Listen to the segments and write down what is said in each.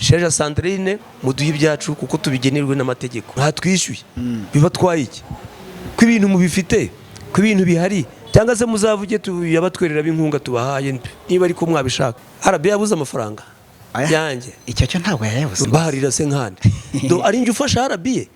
Sheja Sandrine muduhe ibyacu kuko tubigenerwe n'amategeko nta twishyuye biba twayiki ko ibintu mubifite ko ibintu bihari cyangwa se muzavuge tuyabatwerera b'inkunga tubahaye niba ariko mwabishaka RBA yabuze amafaranga yanjye icyo cyo ntabwo yayabuze baharira se nkande do ari nje ufasha RBA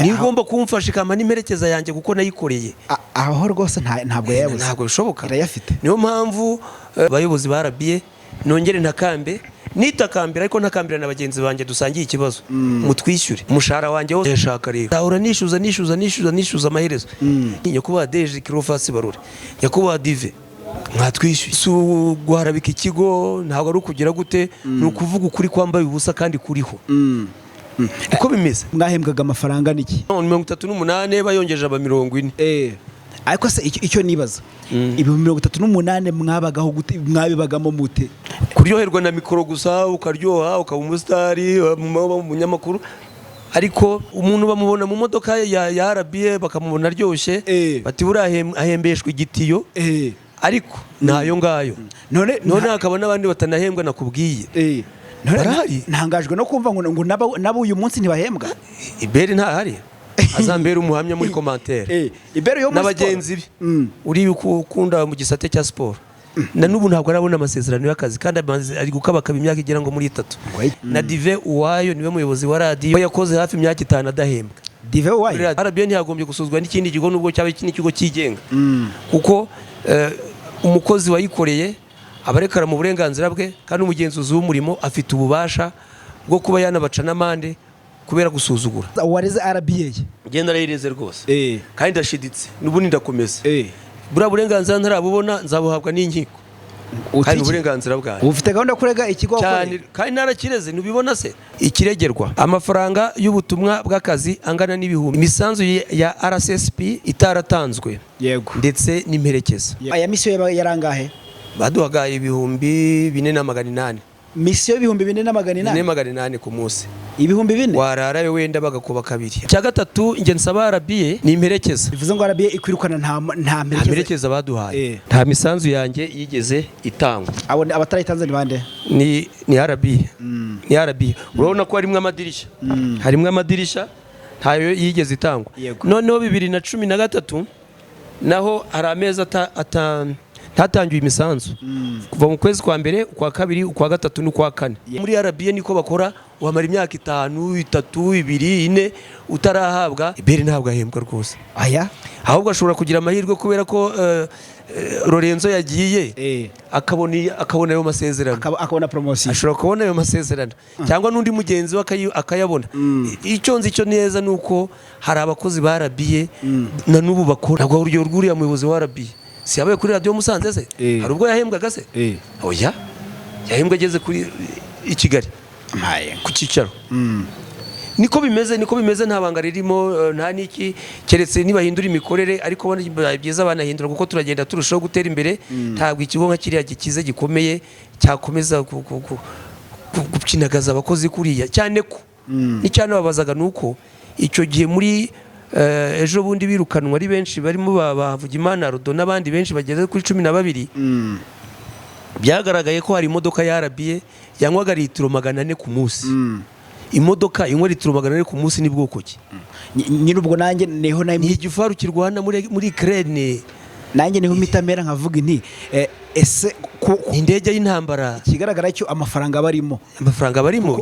ni ngomba kumfasha ikama n'imperekeza yanjye kuko nayikoreye aho rwose ntabwo yayabuze ntabwo bishoboka irayafite niyo mpamvu abayobozi ba RBA nongere ntakambe nitakambira ariko ntakambira na bagenzi banjye dusangiye ikibazo mutwishyure umushahara wanjye wose yashaka rero ahora nishyuza amaherezo nyakuba Deje Kirofasi Barore nyakuba Dive mwatwishyuye su guharabika ikigo ntabwo ari ukugira gute ni ukuvuga ukuri kwambaye ubusa kandi kuriho uko bimeze mwahembwaga amafaranga niki 38 bayongeje aba 40 ariko se icyo nibaza ibihumbi 38 mwabagaho gute mwabibagamo mute kuryoherwa na mikoro gusa ukaryoha ukaba umusitari mu munyamakuru ariko umuntu bamubona mu modoka ya RBA bakamubona aryoshye bati ahembeshwe igitiyo ariko nayo ngayo none akaba n'abandi batanahembwa nakubwiye ntangajwe no kumva ngo nabo uyu munsi ntibahembwa ibere ntahari azambera umuhamya muri commentaire n'abagenzi be uri ukunda mu gisate cya sport na nubu ntabwo arabona amasezerano y'akazi kandi ari gukabakaba imyaka igera ngo muri 3 na Dive Uwayo niwe muyobozi wa radio yakoze hafi imyaka 5 adahembwa Dive Uwayo RBA ntiyagombye gusuzwa n'ikindi kigo nubwo cyaba ikigo cyigenga kuko umukozi wayikoreye abarekara mu burenganzira bwe kandi umugenzuzi w'umurimo afite ububasha bwo kuba yanabaca n'amande kubera gusuzugura wareze RBA genda rayireze rwose kandi ndashiditse nubundi ndakomeza bura burenganzira ntarabubona nzabuhabwa n'inkiko kandi uburenganzira bwawe ufite gahunda kurega ikigo cyane kandi narakireze nubibona se ikiregerwa amafaranga y'ubutumwa bw'akazi angana n'ibihumbi imisanzu ya RSSB itaratanzwe yego ndetse n'imperekeza aya misiyo yarangahe baduhaga ibihumbi 4,800 misiyo ibihumbi 4,800 ku munsi ibihumbi 4 warara we wenda bagakuba kabiri cya gatatu nge nsaba RBA ni imperekeza bivuze ngo RBA ikwirukana nta mperekeza baduhaye nta misanzu yanjye yigeze itangwa abatarayitanze ni bande ni RBA ni RBA urabona ko harimo amadirishya ntayo yigeze itangwa noneho 2013 naho hari amezi ntatangiwe imisanzu kuva mu kwezi kwa mbere kwa kabiri kwa gatatu n'ukwa kane muri RBA niko bakora wamara imyaka 5 3 2 4 utarahabwa ibere ntabwo ahembwa rwose ahubwo ashobora kugira amahirwe kubera ko Lorenzo yagiye akabona ayo masezerano akabona promotion ashobora kubona ayo masezerano cyangwa n'undi mugenzi we akayabona icyo nzi cyo neza nuko hari abakozi ba RBA na nubu bakora ntabwo uryo rwuriya muyobozi wa RBA si yabaye kuri radio Musanze se hari ubwo yahembwaga se oya yahembwa ageze kuri i Kigali ku cyicaro niko bimeze nta banga ririmo nta niki keretse nibahindura imikorere ariko byiza banahindura kuko turagenda turushaho gutera imbere ntabwo ikigo nka kiriya gikize gikomeye cyakomeza gukinagaza abakozi kuriya cyane ko n'icyane babazaga nuko icyo gihe muri ejo bundi birukanwa ari benshi barimo Havugimana Rodo n'abandi benshi bageze kuri 12 byagaragaye ko hari imodoka ya RBA yanywaga litiro 400 ku munsi imodoka inywa litiro 400 ku munsi ni bwoko ki nyine ubwo nanjye neho ni igifaru kirwana muri Ukraine nanjye niho mitamera nkavuga inti ese indege y'intambara kigaragara cyo amafaranga barimo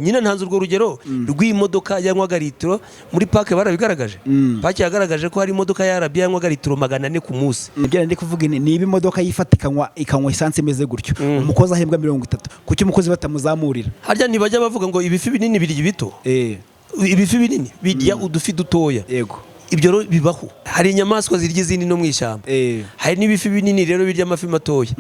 nyine ntanze urwo rugero rw'imodoka yanywaga litiro muri parke barabigaragaje parke yagaragaje ko hari imodoka ya RBA yanywaga litiro 400 ku munsi nibyo ndi kuvuga niba imodoka yifatikanywa ikanywa essence imeze gutyo umukozi ahembwa 30 kuki umukozi batamuzamurira harya ntibajya bavuga ngo ibifi binini birya bito ibifi binini bijya udufi dutoya yego ibyo bibaho hari inyamaswa zirya izindi no mu ishyamba hari n'ibifi binini rero birya amafi matoya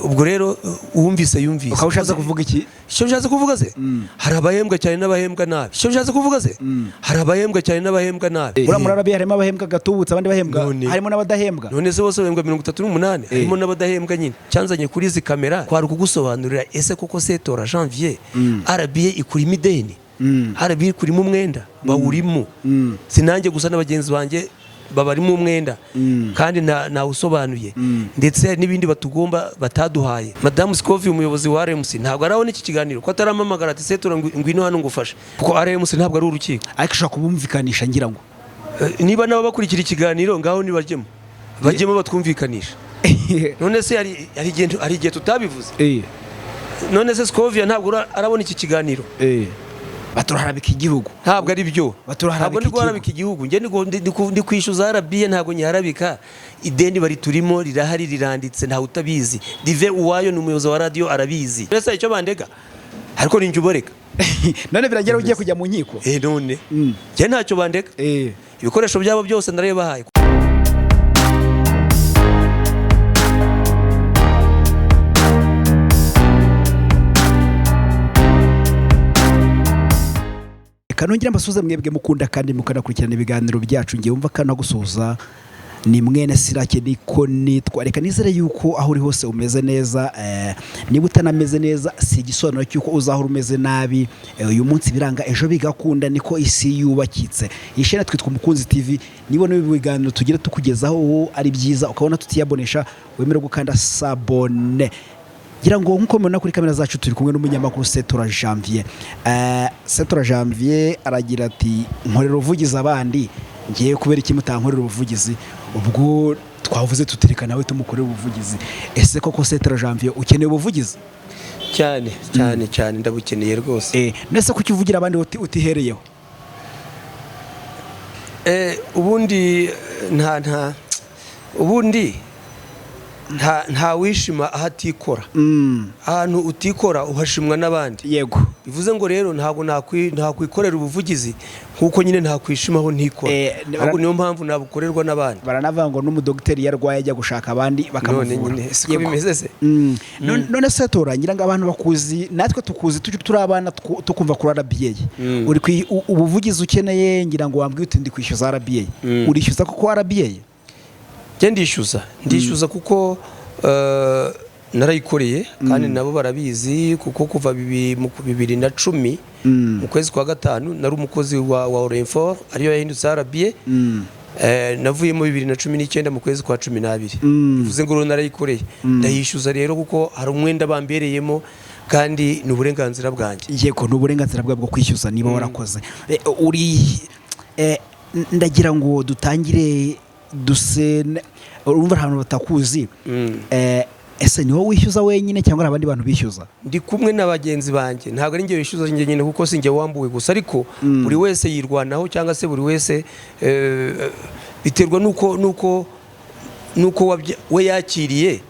ubwo rero yumvise ukabushatse kuvuga iki cyo ushatse kuvuga se hari abahembwa cyane n'abahembwa nabi cyo ushatse kuvuga se hari abahembwa cyane n'abahembwa nabi muri RBA harimo abahembwa gatubutse abandi bahembwa harimo n'abadahembwa none se bose bahembwa 38 harimo n'abadahembwa nyine cyanzanye kuri izi kamera kwari kugusobanurira ese koko setora Janvier RBA ikuri imideni RBA kuri mu mwenda bawurimo sinange gusa n'abagenzi banjye babarimo umwenda kandi nta usobanuye ndetse n'ibindi batugomba bataduhaye. Madamu Scovi umuyobozi wa RMC ntabwo arabona iki kiganiro ko ataramamagara ati setora ngwino hano ngufashe kuko RMC ntabwo ari urukiko ariko ushaka kubumvikanisha ngira ngo niba nabo bakurikira ikiganiro ngaho nibajyemo batwumvikanisha. None se hari igihe tutabivuze none se Scovia ntabwo arabona iki kiganiro baturaharabika igihugu ntabwo ari byo ntabwo ndi guharabika igihugu njye ndi kwishyuza RBA ntabwo nyiharabika ideni bari turimo rirahari riranditse ntawe utabizi Dive Uwayo ni umuyobozi wa radio arabizi mbese icyo bandega ariko ninjye uboreka none biragera ugiye kujya mu nkiko none njye ntacyo bandega ibikoresho byabo byose ndarebahaye. kanongera mbasuza mwebwe mukunda kandi mukanakurikirana ibiganiro byacu ngiye wumva kana gusuza ni mwene Sirake niko nitwa reka nizere yuko aho uri hose umeze neza niba utanameze neza si igisobanuro cyuko uzahora umeze nabi uyu munsi biranga ejo bigakunda niko isi yubakitse. Ishena twitwa Umukunzi TV nibona ibiganiro tugira tukugezaho ari byiza ukabona tutiyabonesha wemera gukanda sabone gira ngo nkuko mubona kuri kamera zacu turi kumwe n'umunyamakuru Setora Janvier. Setora Janvier aragira ati nkorera ubuvugizi abandi ngiye kubera iki mutankorera ubuvugizi ubwo twavuze tutirika nawe tumukorera ubuvugizi. Ese koko Setora Janvier ukeneye ubuvugizi cyane ndabukeneye rwose. Nese kuki uvugira abandi utihereyeho ubundi nta wishima ahatikora ahantu utikora uhashimwa n'abandi. Yego bivuze ngo rero ntabwo nakwikorera ubuvugizi nkuko nyine ntakwishimaho ntikora ahubwo niyo mpamvu nabukorerwa n'abandi. Baranavuga ngo n'umudokiteri yarwaye ajya gushaka abandi bakamuvura siko bimeze se. None Setora ngira ngo abantu bakuzi natwe tukuzi turi abana tukumva kuri RBA uri ubuvugizi ukeneye ngira ngo wambwiye uti ndi kwishyuza RBA urishyuza kuko RBA ndishyuza kuko narayikoreye kandi nabo barabizi kuko kuva 2010 mu kwezi kwa gatanu nari umukozi wa Orenfor ariyo yahindutse RBA navuyemo 2019 mu kwezi kwa 12 bivuze ngo narayikoreye ndayishyuza rero kuko hari umwenda bambereyemo kandi ni uburenganzira bwanjye. Yego ni uburenganzira bwo kwishyuza niba warakoze uri ndagira ngo dutangire dusene urumva ahantu batakuzi ese ni wowe wishyuza wenyine cyangwa abandi bantu bishyuza? Ndi kumwe n'abagenzi banjye ntabwo ari njye wishyuza njye nyine kuko sinjye wambuwe gusa ariko buri wese yirwanaho cyangwa se buri wese biterwa nuko we yakiriye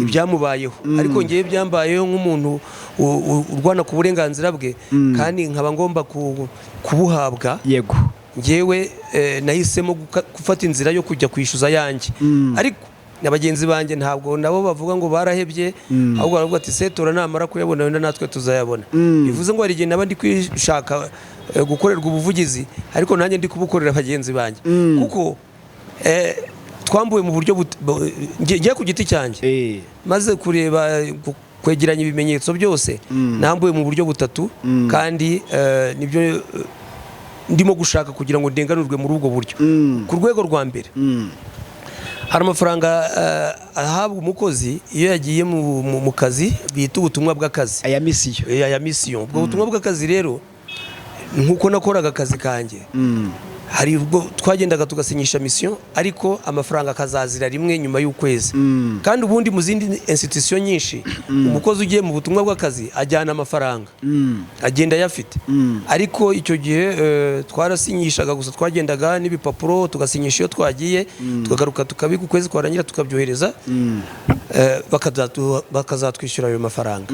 ibyamubayeho ariko ngiye byambayeho nk'umuntu urwana ku burenganzira bwe kandi nkaba ngomba kubuhabwa. Yego ngewe nahisemo gufata inzira yo kujya kwishyuza yanjye ariko n'abagenzi banjye ntabwo nabo bavuga ngo barahebye ahubwo baravuga ati Setora namara kuyabona wenda natwe tuzayabona. bivuze ngo hari igihe nabandi kwishaka gukorerwa ubuvugizi ariko nanjye ndi kubukorera abagenzi banjye kuko twambuwe mu buryo ngiye ku giti cyanjye maze kureba kwegeranya ibimenyetso byose nambuwe mu buryo butatu kandi nibyo ndimo gushaka kugira ngo ndenganurwe muri ubwo buryo. Ku rwego rwa mbere hari amafaranga ahabwa umukozi iyo yagiye mu kazi bita ubutumwa bw'akazi aya misiyo ubwo butumwa bw'akazi rero nkuko nakoraga akazi kanjye hari ubwo twagendaga tugasinyisha mission ariko amafaranga akazazira rimwe nyuma y'ukwezi kandi ubundi mu zindi institution nyinshi umukozi ugiye mu butumwa bw'akazi ajyana amafaranga agenda yafite ariko icyo gihe twarasinyishaga gusa twagendaga n'ibipapuro tugasinyisha iyo twagiye tukagaruka tukabika ukwezi kwarangira tukabyohereza bakazatwishyura ayo mafaranga.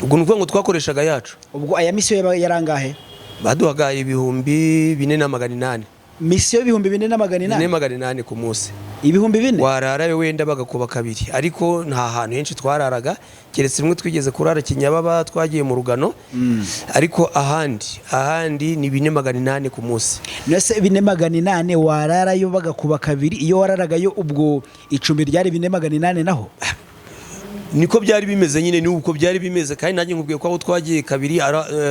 ubwo nuko ngo twakoreshaga yacu. Ubwo aya mission yarangahe? Baduhaga 4,800 misiyo 4,800 ku munsi. 4,000 warara wenda bagakuba kabiri ariko nta hantu henshi twararaga keretse rimwe twigeze kurara Kinyababa twagiye mu Rugano ariko ahandi ni 4,800 ku munsi. Nese 4,800 wararayo bagakuba kabiri iyo wararagayo ubwo icumbi ryari 4,800 naho niko byari bimeze nyine ni uko byari bimeze kandi nanjye nkubwiye ko aho twagiye kabiri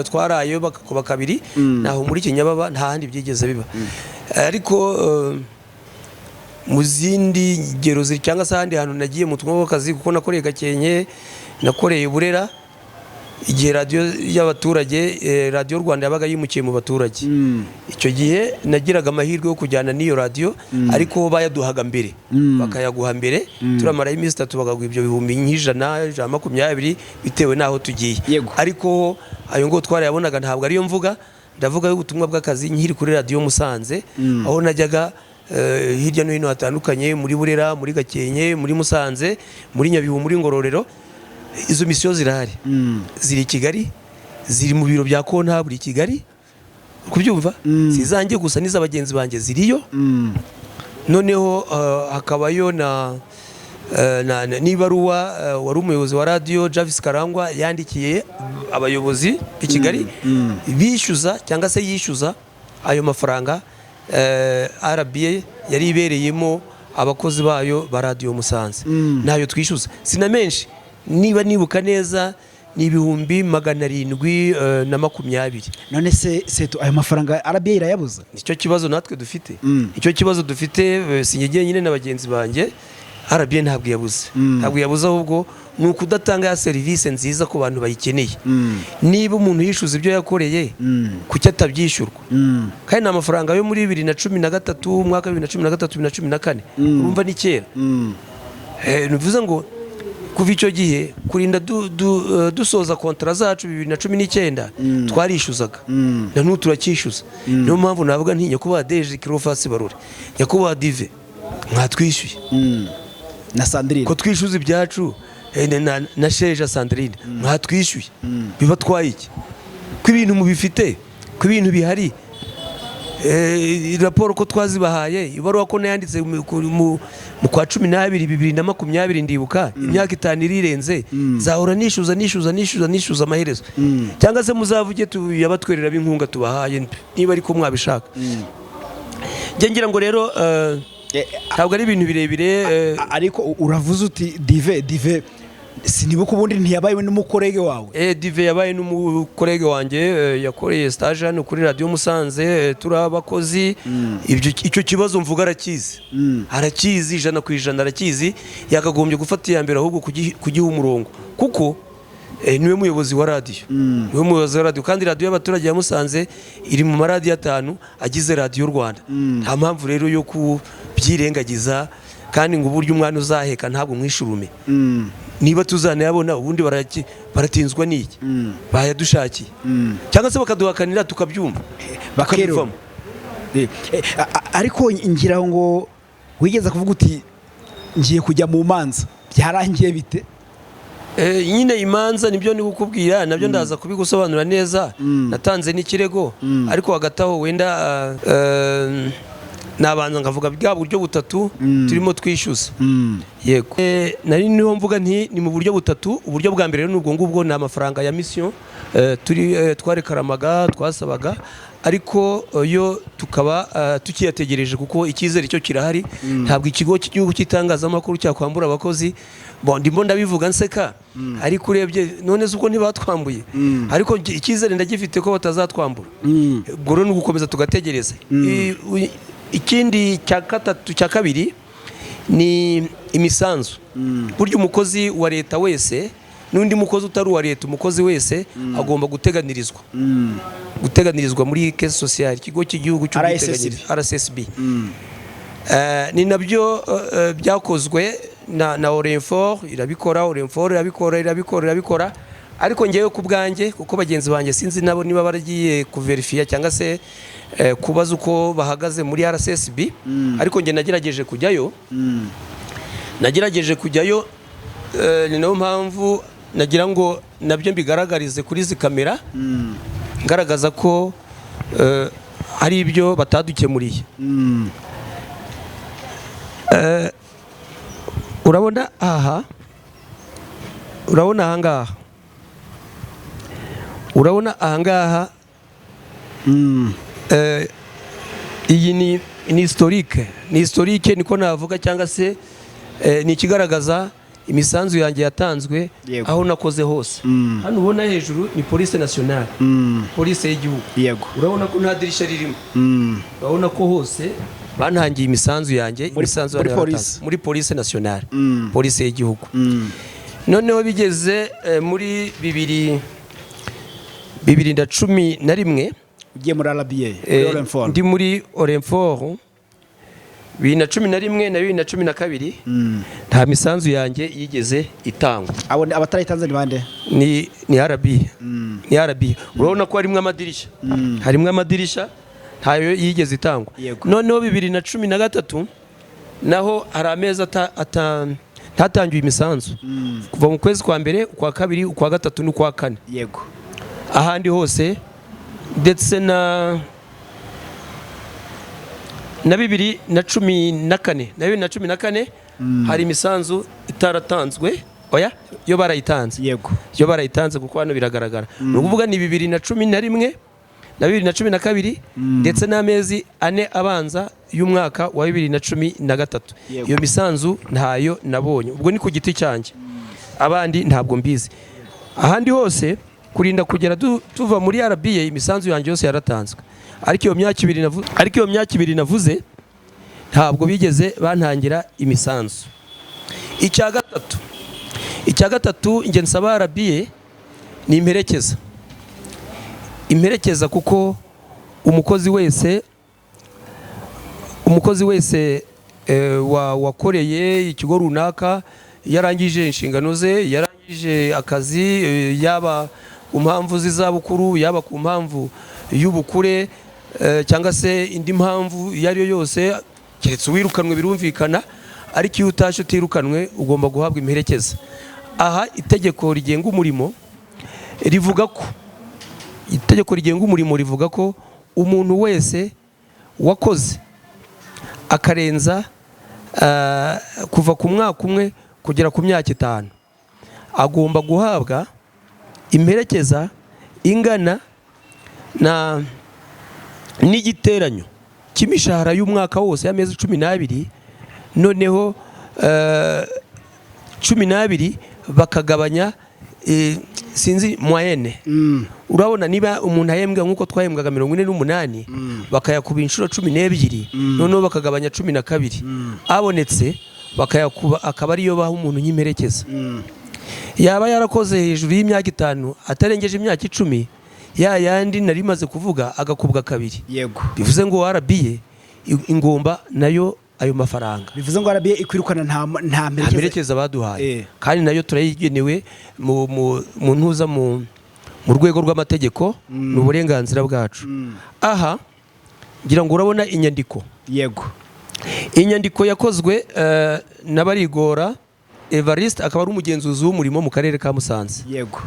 twarayo bakakuba kabiri naho muri Kinyababa nta handi byigeze biba ariko mu zindi ngero cyangwa se ahandi hantu nagiye mu twumva akazi kuko nakoreye Gakenke, nakoreye Burera igihe radio y'abaturage Radio Rwanda yabaga yimukiye mu baturage. Icyo gihe nagiraga amahirwe yo kujyana n'iyo radio ariko bayaduhaga mbere bakayaguha mbere turamara iminsi 3 bagaguha ibyo bihumbi nk'ijana 120 bitewe naho tugiye. Ariko ayo ngo twarayabonaga ntabwo ariyo mvuga, ndavuga y'ubutumwa bw'akazi nkiri kuri Radio Musanze aho najyaga hirya no hino hatandukanye muri Burera, muri Gakenke, muri Musanze, muri Nyabihu, muri Ngororero. Izo misiyo zirahari ziri i Kigali, ziri mu biro bya kontaburi i Kigali, kubyumva sizange gusa n'iz'abagenzi banjye ziriyo. Noneho hakabayo n'ibaruwa wari umuyobozi wa radio Javis Karangwa yandikiye abayobozi i Kigali bishyuza cyangwa se yishyuza ayo mafaranga RBA yari ibereyemo abakozi bayo ba Radio Musanze. Nayo twishyuza sina menshi, niba nibuka neza ni 720. None se ayo mafaranga RBA irayabuza? Nicyo kibazo natwe dufite. Icyo kibazo dufite sinjye nyine n'abagenzi banjye. RBA ntabwo yabuze, ntabwo yabuze, ahubwo ni ukudatanga ya serivisi nziza ku bantu bayikeneye. Niba umuntu yishyuza ibyo yakoreye kuki atabyishyurwa? Kandi n'amafaranga yo muri 2013 mwaka 2013-2014 urumva ni kera. Nivuze ngo kuva icyo gihe kurinda dusoza kontra zacu 2019 twarishyuzaga na n'ubu turacyishyuza. Niyo mpamvu navuga nti nyakubahwa Deje Kirofasi Barore, nyakubahwa Dive mwatwishyuye na Sandrine ko twishyuza ibyacu na Sheja Sandrine mwatwishyuye, biba twayiki ko ibintu mubifite, ko ibintu bihari. Raporo ko twazibahaye, ibaruwa ko nayanditse mu kwa 12 2020 ndibuka imyaka 5 irirenze, zahora nishyuza amaherezo. Cyangwa se muzavuge tuyabatwerera b'inkunga tubahaye niba ariko mwabishaka. Ngira ngo rero ntabwo ari ibintu birebire. Ariko uravuze uti Dive sinibuka ubundi ntiyabaye n'umukorege wawe? Dive yabaye n'umukorege wanjye, yakoreye stage hano kuri Radio Musanze turi abakozi. Icyo kibazo mvuga arakizi, arakizi 100% arakizi. Yakagombye gufata iya mbere ahubwo kugiha umurongo, kuko niwe muyobozi wa radio, niwe muyobozi wa radio, kandi radio y'abaturage ya Musanze iri mu maradiyo 5 agize Radio Rwanda. Nta mpamvu rero yo kubyirengagiza, kandi ngo uburyo umwana uzaheka ntabwo mwishurume. Niba tuzanayabona ubundi baratinzwa n'iki bayadushakiye, cyangwa se bakaduhakanira tukabyumva bakabivamo. Ariko ngira ngo wigeze kuvuga uti ngiye kujya mu manza, byarangiye bite? Nyine imanza nibyo ni gukubwira, nabyo ndaza kubigusobanura neza. Natanze n'ikirego, ariko hagataho wenda nabanza ngavuga bwa buryo butatu turimo twishyuza. Yego, nari niho mvuga nti ni mu buryo butatu. Uburyo bwa mbere n'ubwo ngubwo ni amafaranga ya mission twarekaramaga twasabaga, ariko yo tukaba tukiyategereje kuko icyizere cyo kirahari. Ntabwo ikigo cy'igihugu cy'itangazamakuru cyakwambura abakozi. Ndimo ndabivuga nseka, ariko urebye none zuko ntibatwambuye, ariko icyizere ndagifite ko batazatwambura. Ubwo rero ni ugukomeza tugategereza. Ikindi cya kabiri ni imisanzu. Burya umukozi wa leta wese n'undi mukozi utari uwa leta, umukozi wese agomba guteganirizwa muri caisse sociale, ikigo cy'igihugu cy'ubwiteganyirize RSSB. Ni nabyo byakozwe na Orenfor irabikora. Ariko ngewe ku bwanjye, kuko bagenzi banjye sinzi nabo niba baragiye kuverifia cyangwa se kubaza uko bahagaze muri RSSB, ariko nge nagerageje kujyayo. Ni nayo mpamvu nagira ngo nabyo mbigaragarize kuri izi kamera, ngaragaza ko hari ibyo batadukemuriye. Urabona aha, urabona ahangaha, iyi ni historique, niko navuga, cyangwa se ni ikigaragaza imisanzu yanjye yatanzwe aho nakoze hose. Hano ubona hejuru ni Police Nationale, Police y'igihugu. Urabona ko nta dirishya ririmo, urabona ko hose bantangiye imisanzu yanjye imisanzu muri police nationale police y'igihugu noneho bigeze muri 2011 ugiye muri RBA ndi muri Orenfort 2011 na 2012 nta misanzu yanjye yigeze itangwa. Abatarayitanze ni bande? Ni RBA urabona ko harimo amadirisha ntayo yigeze itangwa. Noneho 2013 naho hari amezi tatangiye imisanzu kuva mu kwezi kwa mbere ukwa kabiri ukwa gatatu n'ukwa kane. Yego. Ahandi hose ndetse na 2014 hari imisanzu itaratanzwe yo barayitanze. Yego. Yo barayitanze kuko hano biragaragara. Ni ukuvuga ni 2011 na 2012 ndetse n'amezi 4 abanza y'umwaka wa 2013. Iyo misanzu ntayo nabonye. Ubwo ni ku giti cyanjye. Abandi ntabwo mbizi. Ahandi hose kurinda kugera tuva muri RBA imisanzu yanjye yose yaratanzwe. Ariko iyo myaka ibiri navuze ntabwo bigeze bantangira imisanzu. Icya gatatu nge nsaba RBA ni imperekeza kuko umukozi wese wakoreye ikigo runaka yarangije inshingano ze yarangije akazi yaba ku mpamvu z'izabukuru yaba ku mpamvu y'ubukure cyangwa se indi mpamvu iyo ari yo yose keretse uwirukanwe birumvikana ariko iyo utashe utirukanwe ugomba guhabwa imperekeza. Aha itegeko rigenga umurimo rivuga ko umuntu wese wakoze akarenza kuva ku mwaka umwe kugera ku myaka 5 agomba guhabwa imperekeza ingana n'igiteranyo cy'imishahara y'umwaka wose y'amezi 12 noneho 12 bakagabanya sinzi moyenne. Urabona niba umuntu ahembwa nkuko twahembwaga 48 bakayakuba inshuro 12 noneho bakagabanya 12 abonetse bakayakuba akaba ariyo baha umuntu nyimperekeza. Yaba yarakoze hejuru y'imyaka 5 atarengeje imyaka 10 yandi nari maze kuvuga agakubwa kabiri. Yego. Bivuze ngo RBA ingomba nayo ayo mafaranga. Bivuze ngo RBA ikwirukana nta mperekeza baduhaye. Kandi nayo turayigenewe mu ntuza mu rwego rw'amategeko n'uburenganzira bwacu. Aha ngira ngo urabona inyandiko. Yego. Inyandiko yakozwe na Barigora Evariste akaba ari umugenzuzi w'umurimo mu karere ka Musanze. Yego.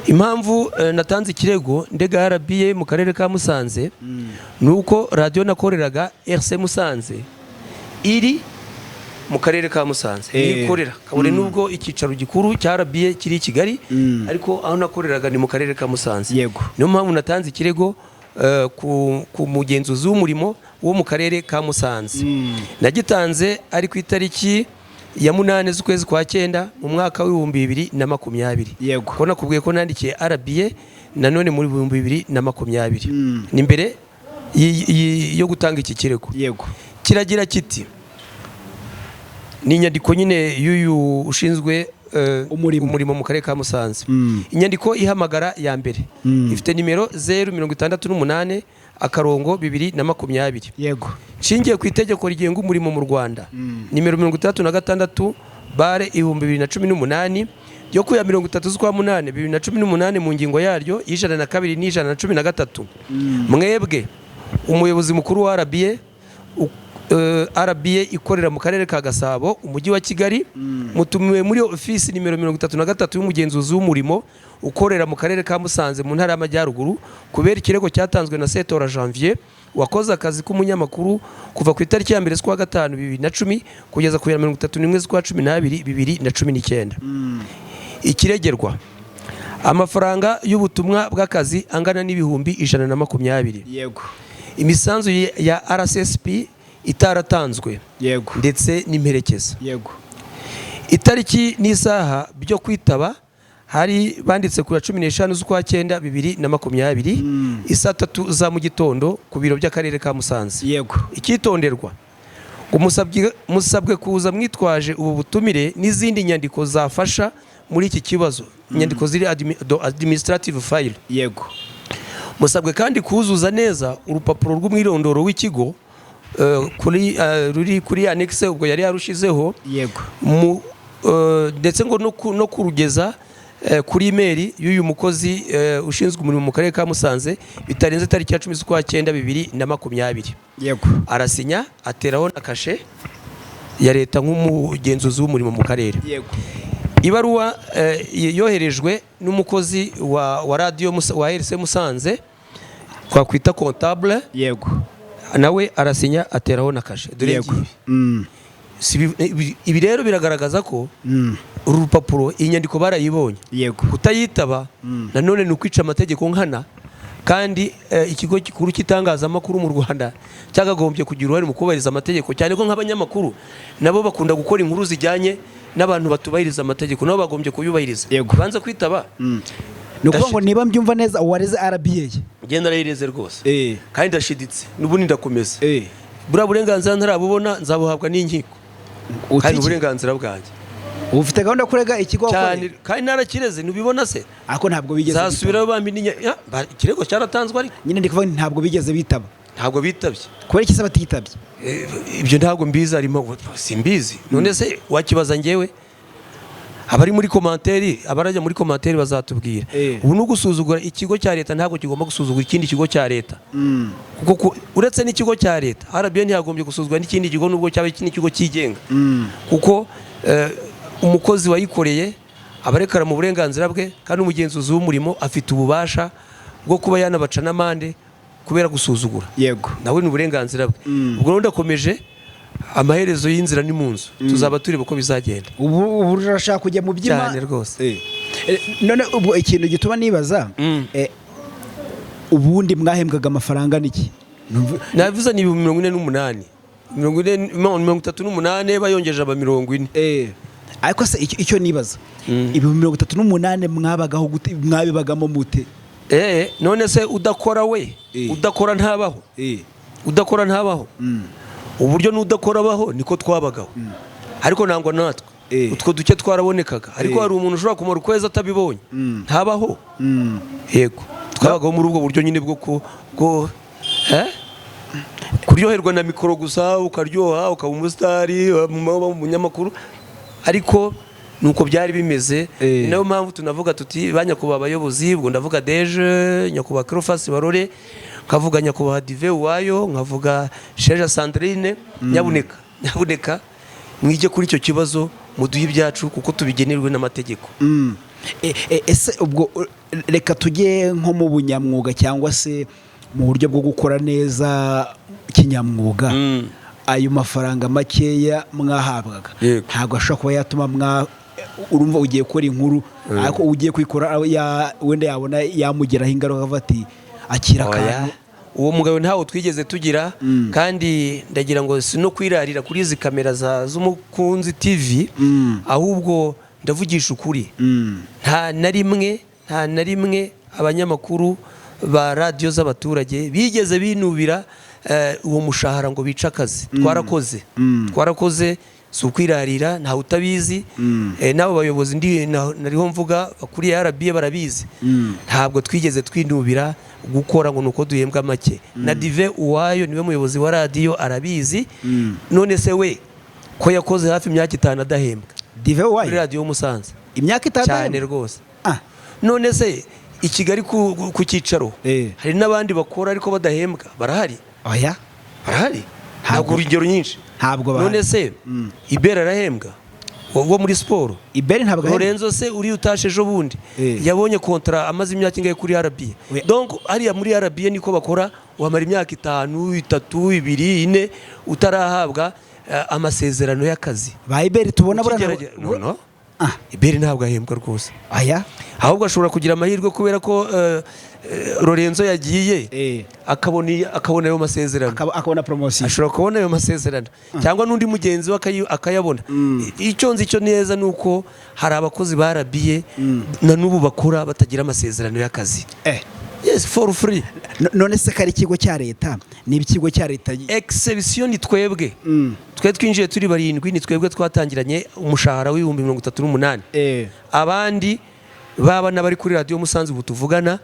Impamvu natanze ikirego ndega RBA mu karere ka Musanze nuko radio nakoreraga RC Musanze iri mu karere ka Musanze ikorera kabone nubwo ikicaro gikuru cya RBA kiri Kigali ariko aho nakoreraga ni mu karere ka Musanze. Yego. Niyo mpamvu natanze ikirego ku mugenzuzi w'umurimo wo mu karere ka Musanze. Nagitanze ari ku itariki ya 8 z'ukwezi kwa 9 mu mwaka wa 2020. Yego. Ko nakubwiye ko nandikiye RBA nanone muri 2020 ni mbere yo gutanga iki kirego. Yego. Kiragira kiti ni inyandiko nyine y'uyu ushinzwe umurimo mu karere ka Musanze. Inyandiko ihamagara ya mbere ifite nimero 068 akarongo 2020. Yego. Nshingiye ku itegeko rigenga umurimo mu Rwanda nimero 36 bare 2018 yo ku ya 30 z'ukwa 8 2018 mu ngingo yaryo y'ijana na 2 n'ijana na 13. Mwebwe umuyobozi mukuru wa RBA ikorera mu karere ka Gasabo umujyi wa Kigali mutumiwe muri ofisi nimero 33 y'umugenzuzi w'umurimo ukorera mu karere ka Musanze mu ntara y'Amajyaruguru kubera ikirego cyatanzwe na Setora Janvier wakoze akazi k'umunyamakuru kuva ku itariki ya 1 z'ukwa 5 2010 kugeza ku ya 31 z'ukwa 12 2019. Ikiregerwa amafaranga y'ubutumwa bw'akazi angana n'ibihumbi 120. Yego. Imisanzu ya RSSP itaratanzwe. Yego. Ndetse n'imperekeza. Yego. Itariki n'isaha byo kwitaba hari banditse ku 15 z'ukwa 9 2020 isa 3 za mu gitondo ku biro by'akarere ka Musanze. Yego. Ikitonderwa ngo musabwe kuza mwitwaje ubu butumire n'izindi nyandiko zafasha muri iki kibazo, inyandiko ziri administrative file. Yego. Musabwe kandi kuzuza neza urupapuro rw'umwirondoro w'ikigo ruri kuri annexe ubwo yari yarushizeho. Yego. Ndetse ngo no kurugeza kuri email y'uyu mukozi ushinzwe umurimo mu karere ka Musanze bitarenze tariki ya 10 z'ukwa 9 2020. Yego. Arasinya ateraho na kashe ya leta nk'umugenzuzi w'umurimo mu karere. Yego. Ibaruwa yoherejwe n'umukozi wa radio wa RC Musanze twakwita comptable. Yego. Nawe arasinya ateraho na kashe. Dore ibi rero biragaragaza ko uru rupapuro inyandiko barayibonye. Yego. Kutayitaba nanone ni ukwica amategeko nkana, kandi ikigo gikuru cy'itangazamakuru mu Rwanda cyagagombye kugira uruhare mu kubahiriza amategeko, cyane ko nk'abanyamakuru nabo bakunda gukora inkuru zijyanye n'abantu batubahiriza amategeko, nabo bagombye kuyubahiriza. Banza kwitaba. Nuko ngo niba mbyumva neza uwareze RBA genda rayireze rwose, kandi ndashiditse n'ubundi ndakomeza. Bura burenganzira ntarabubona nzabuhabwa n'inkiko, kandi uburenganzira bwanjye. Ufite gahunda kurega ikigo cyane, kandi narakireze nubibona se ako ntabwo bigeze zasubiraho bambi ikirego cyaratanzwe, ariko nyine ndikuvuga ntabwo bigeze bitaba. Ntabwo bitabye. Kubera iki se batitabye? Ibyo ntabwo mbizi, arimo simbizi. None se wakibaza ngewe? Abari muri commentaire, abarajya muri commentaire bazatubwira. Ubu no gusuzugura ikigo cya leta ntabwo kigomba gusuzugura ikindi kigo cya leta. Kuko uretse n'ikigo cya leta, RBA ntiyagombye gusuzugura n'ikindi kigo nubwo cyaba ikindi kigo cyigenga. Kuko umukozi wayikoreye abarekara mu burenganzira bwe, kandi umugenzuzi w'umurimo afite ububasha bwo kuba yanabaca n'amande kubera gusuzugura. Yego. Nawe ni uburenganzira bwe. Ubwo ndakomeje amaherezo y'inzira ni mu nzu, tuzaba tureba uko bizagenda. Ubu urashaka kujya mu byima cyane rwose. None ubwo ikintu gituma nibaza ubundi mwahembwaga amafaranga niki? Navuze ni 48 38 bayongeje aba 40. Ariko se icyo nibaza, ibi 38 mwabagaho gute, mwabibagamo mute? None se udakora we, udakora ntabaho. Udakora ntabaho. Uburyo n'udakora baho niko twabagaho. Ariko nangwa natwe utwo duke twarabonekaga, ariko hari umuntu ushobora kumara ukwezi atabibonye ntabaho. Yego, twabagaho muri ubwo buryo nyine bwo kuryoherwa na mikoro gusa, ukaryoha ukaba umusitari mu munyamakuru, ariko nuko byari bimeze. Nayo mpamvu tunavuga tuti banyakuba abayobozi, ubwo ndavuga Deje, nyakuba Cleophas Barore, nkavuga nyakuba Dive Uwayo, nkavuga Sheja Sandrine, nyabuneka mwije kuri icyo kibazo muduhe ibyacu kuko tubigenerwe n'amategeko. Ese ubwo reka tujye nko mu bunyamwuga cyangwa se mu buryo bwo gukora neza kinyamwuga. Ayo mafaranga makeya mwahabwaga ntabwo ashobora kuba yatuma urumva ugiye gukora inkuru, ariko ugiye kwikora wenda yabona yamugeraho ingaruka avuga ati akira akantu. Uwo mugabo ntawo twigeze tugira, kandi ndagira ngo si no kwirarira kuri izi kamera z'Umukunzi TV, ahubwo ndavugisha ukuri. Nta na rimwe abanyamakuru ba radio z'abaturage bigeze binubira uwo mushahara ngo bica akazi. Twarakoze si ukwirarira, ntawe utabizi. N'abo bayobozi nariho mvuga bakuriye RBA barabizi. Ntabwo twigeze twinubira gukora ngo nuko duhembwa make. Na Dive Uwayo niwe muyobozi wa radio arabizi. None se we ko yakoze hafi imyaka 5 adahembwa? Dive Uwayo kuri radio Musanze imyaka 5 cyane rwose. None se i Kigali ku cyicaro hari n'abandi bakora ariko badahembwa? Barahari. Oya, barahari. Ntabwo urugero nyinshi. None se Ibera arahembwa wo muri siporo? Ibera ntabwo. Lorenzo se uri utashe ejo bundi yabonye kontra amaze imyaka ingahe kuri RBA? Donc hariya muri RBA niko bakora, wamara imyaka 5, 3, 2, 4 utarahabwa amasezerano y'akazi. Ba Ibera tubona no Ibera ntabwo ahembwa rwose. Aya ahubwo ashobora kugira amahirwe kubera ko Lorenzo yagiye akabona ayo masezerano, akabona promotion, ashobora kubona ayo masezerano cyangwa n'undi mugenzi we akayabona. Icyo nzi cyo neza nuko hari abakozi ba RBA na n'ubu bakora batagira amasezerano y'akazi. yes for free. None se kari ikigo cya leta ni ikigo cya leta exception ni twebwe twe twinjiye turi barindwi ni twebwe twatangiranye umushahara w'ibihumbi 38 abandi baba nabari kuri radio Musanze butuvugana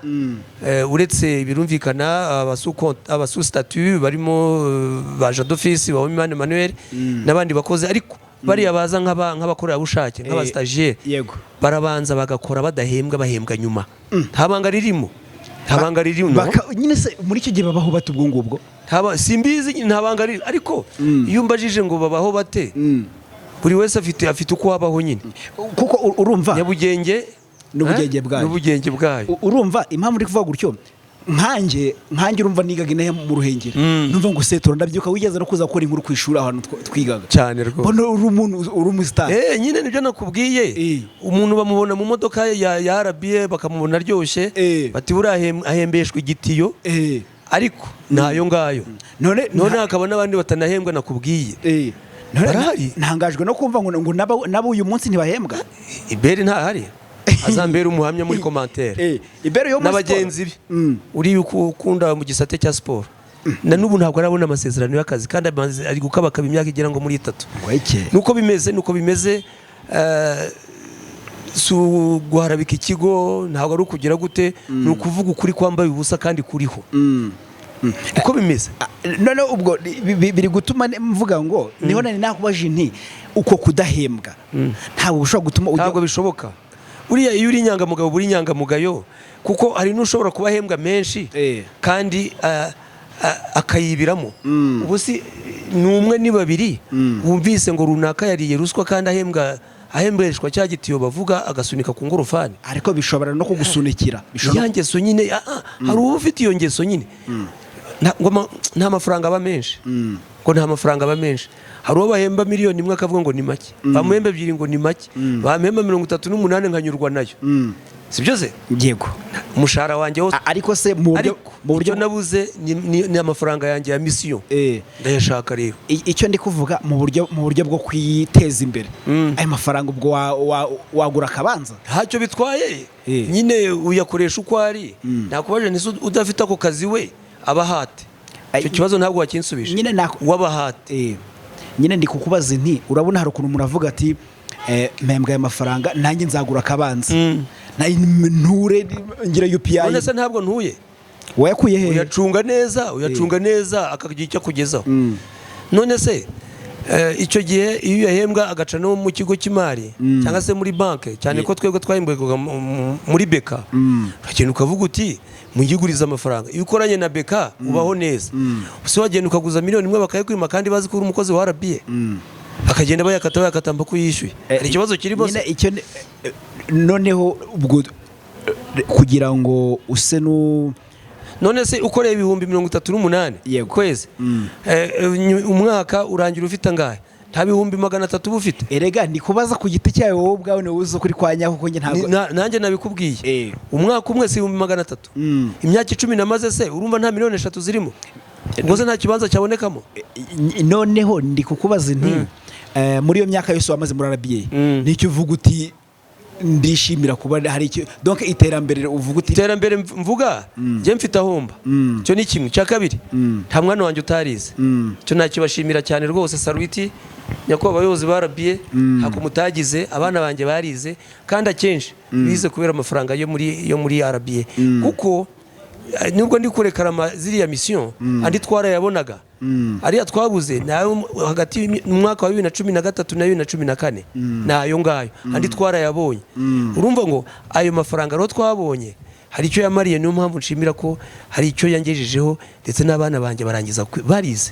uretse birumvikana abasu statut barimo baje d'office ba Imana Emmanuel nabandi bakoze ariko bari yabaza nk'abakorera bushake nk'aba stagiaire yego barabanza bagakora badahembwa bahembwa nyuma ntabanga ririmo nyine se muri icyo gihe babaho bate ubwo ngubwo simbizi ntabanga riri ariko iyo umbajije ngo babaho bate buri wese afite uko wabaho nyine kuko urumva Nyabugenge n'ubugenge bwayo urumva impamvu uri kuvuga gutyo nkanjye urumva nigaga inahe mu Ruhengeri numva ngo setora ndabyuka wigeze no kuza gukora inkuru ku ishuri ahantu twigaga cyane rwose uri umustar nyine nibyo nakubwiye umuntu bamubona mu modoka ya RBA bakamubona aryoshye bati buriya ahembeshwa igitiyo ariko nayo ngayo none hakaba n'abandi batanahembwa nakubwiye ntangajwe no kumva ngo nabo uyu munsi ntibahembwa ibere ntahari azambera umuhamya muri commentaire n'abagenzi be uri ukunda mu gisate cya sport na nubu ntabwo arabona amasezerano y'akazi kandi ari gukabakaba imyaka igera ngo muri 3 nuko bimeze su guharabika ikigo ntabwo ari ukugira gute ni ukuvuga ukuri kwambaye ubusa kandi kuriho uko bimeze none ubwo biri gutuma mvuga ngo niho nani nakubaje nti uko kudahembwa ntabwo ushobora gutuma ntabwo bishoboka uriya iyo uri inyangamugayo buri inyangamugayo kuko hari n'ushobora kubahembwa menshi kandi akayibiramo ubu si ni umwe ni babiri wumvise ngo runaka yariye ruswa kandi ahembeshwa cya gitiyo bavuga agasunika ku ngorofani ariko bishobora no kugusunikira ya ngeso nyine hari uba ufite iyo ngeso nyine nta mafaranga aba menshi ngo nta mafaranga aba menshi hari uwo bahemba miliyoni imwe akavuga ngo ni make bamuhemba ebyiri ngo ni make bamuhemba 38 nkanyurwa nayo si byo se yego umushahara wanjye wose ariko se mu buryo nabuze ni amafaranga yanjye ya mission ndayashaka rero icyo ndi kuvuga mu buryo bwo kwiteza imbere ayo mafaranga ubwo wagura akabanza ntacyo bitwaye nyine uyakoresha uko ari nakubaje nise udafite ako kazi we abahate icyo kibazo ntabwo wakinsubije nyine wabahate nyine ndi kukubaza nti urabona hari ukuntu umuntu avuga ati mpembwa amafaranga nanjye nzagura akabanza nture ngira UPI none se ntabwo ntuye wayakuye he uyacunga neza akagira icyo kugezaho none se icyo gihe iyo yahembwa agaca no mu kigo cy'imari cyangwa se muri banke cyane ko twebwe twahembwaga muri beka ukagenda ukavuga uti muyiguriza amafaranga iyo ukoranye na beka ubaho neza uso wagenda ukaguza miliyoni imwe bakayikwima kandi bazi ko uri umukozi wa RBA akagenda bayakata mba ko yishyuye hari ikibazo kirimo noneho ubwo kugira ngo use none se ukoreye ibihumbi 38 kwezi umwaka urangira ufite angahe nta bihumbi 300 bufite erega ndi kubaza ku giti cyawe wowe ubwawe no uzo kuri kwa nyako nge ntabwo nanjye nabikubwiye umwaka umwe si 300 imyaka 10 namaze se urumva nta miliyoni 3 zirimo ubwo se nta kibanza cyabonekamo noneho ndi kukubaza nti muri iyo myaka yose wamaze muri RBA nicyo uvuga uti ndishimira kuba hari icyo donc iterambere uvuga uti iterambere mvuga je mfite ahomba cyo ni kimwe cya kabiri nta mwana wanjye utarize cyo nakibashimira cyane rwose Saruiti nyako abayobozi ba RBA hakumutagize abana banjye barize kandi akenshi bize kubera amafaranga yo muri RBA kuko nubwo ndi kurekarama ziriya mission andi twarayabonaga ariya twabuze nayo hagati mu mwaka wa 2013 na 2014 nayo ngayo andi twarayabonye urumva ngo ayo mafaranga ro twabonye hari icyo yamariye niyo mpamvu nshimira ko hari icyo yangejejeho ndetse n'abana banjye barangiza barize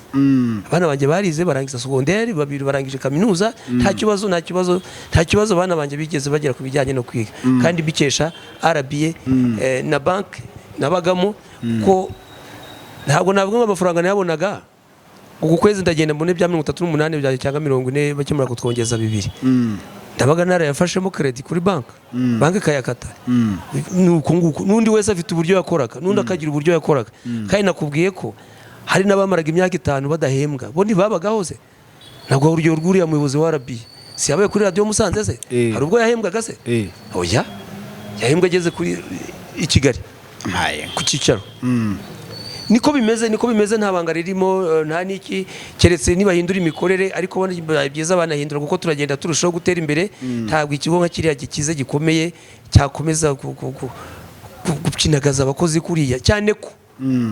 abana banjye barize barangiza secondaire babiri barangije kaminuza nta kibazo abana banjye bigeze bagera ku bijyanye no kwiga kandi bikesha RBA na bank nabagamo ko ntabwo navuga amafaranga nayabonaga uku kwezi ndagenda mbone bya 38 bya cyangwa 40 bakimura kutwongeza 2 ndabaga narayafashemo credit kuri bank kayakata nuko nguko nundi wese afite uburyo yakoraga nundi akagira uburyo yakoraga kandi nakubwiye ko hari nabamaraga imyaka 5 badahembwa bo ntibabagaho se ntabwo uryo rwuriya muyobozi wa RBA si yabaye kuri radio Musanze se hari ubwo yahembwaga se oya yahembwa ageze kuri i Kigali ku cyicaro. niko bimeze nta banga ririmo nta niki keretse nibahindura imikorere ariko byiza banahindura kuko turagenda turushaho gutera imbere ntabwo ikigo nka kiriya gikize gikomeye cyakomeza gupyinagaza abakozi kuriya cyane ko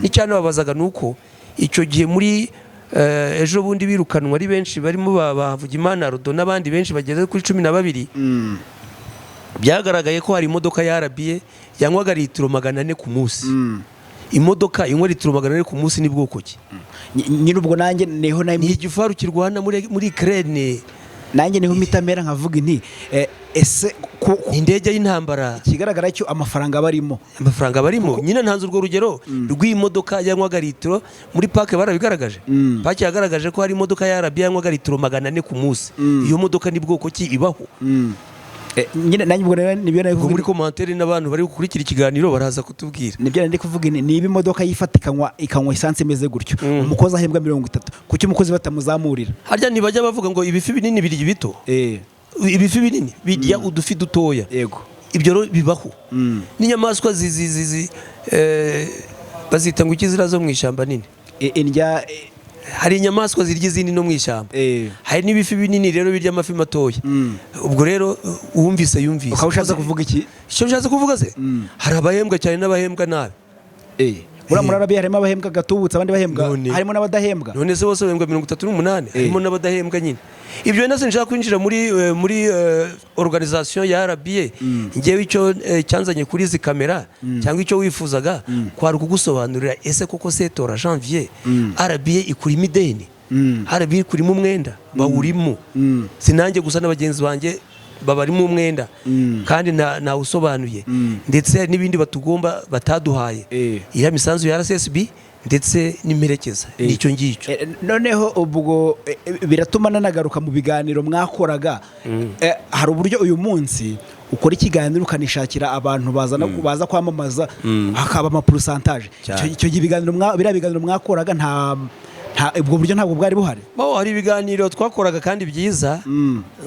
n'icyane babazaga nuko icyo gihe muri ejo bundi birukanwa ari benshi barimo Havugimana Rodo n'abandi benshi bageze kuri 12 byagaragaye ko hari imodoka ya RBA yanywaga litiro 400 ku munsi. Imodoka inywa litiro 400 ku munsi ni bwoko ki? Nyine ubwo nanjye neho na ni igifaru kirwana muri Ukraine, nanjye niho mitamera nkavuga nti ese indege y'intambara kigaragara cyo amafaranga barimo nyine ntanze urwo rugero rw'imodoka yanywaga litiro muri parke barabigaragaje. Parke yagaragaje ko hari imodoka ya RBA yanywaga litiro 400 ku munsi. Iyo modoka ni bwoko ki ibaho? nyine nanjye ubwo nibyo navuga muri commentaire n'abantu bari gukurikira ikiganiro baraza kutubwira. Nibyo ndi kuvuga ni imodoka yifatikanywa ikanywa essence imeze gutyo. Umukozi ahembwa 30. Kuki umukozi batamuzamurira? Harya ntibajya bavuga ngo ibifi binini birya bito. Ibifi binini bijya udufi dutoya. Yego. Ibyo bibaho. N'inyamaswa bazita ngo ikizira zo mu ishyamba nini. Indya hari inyamaswa zirya izindi no mu ishyamba. Hari n'ibifi binini rero birya amafi matoya. Ubwo rero uwumvise yumvise. Ukabushaza kuvuga iki? Icyo nshatse kuvuga se hari abahembwa cyane n'abahembwa nabi. Muri RBA harimo abahembwa gatubutse abandi bahembwa harimo n'abadahembwa. None se bose bahembwa 38 harimo n'abadahembwa nyine. Ibyo nase nshaka kwinjira muri organisation ya RBA ngewe icyo cyanzanye kuri izi kamera cyangwa icyo wifuzaga kwari kugusobanurira ese koko setora Janvier RBA ikuri imideni RBA ikuri mu mwenda bawurimo sinange gusa n'abagenzi banjye babarimo umwenda kandi na usobanuye ndetse n'ibindi batugomba bataduhaye iriya misanzu ya RSSB ndetse n'imperekeza nicyo ngicyo. Noneho ubwo biratuma nanagaruka mu biganiro mwakoraga hari uburyo uyu munsi ukora ikiganiro ukanishakira abantu baza kwamamaza hakaba ama pourcentage icyo biganiro mwakoraga nta ubwo buryo ntabwo bwari buhari. Hari ibiganiro twakoraga kandi byiza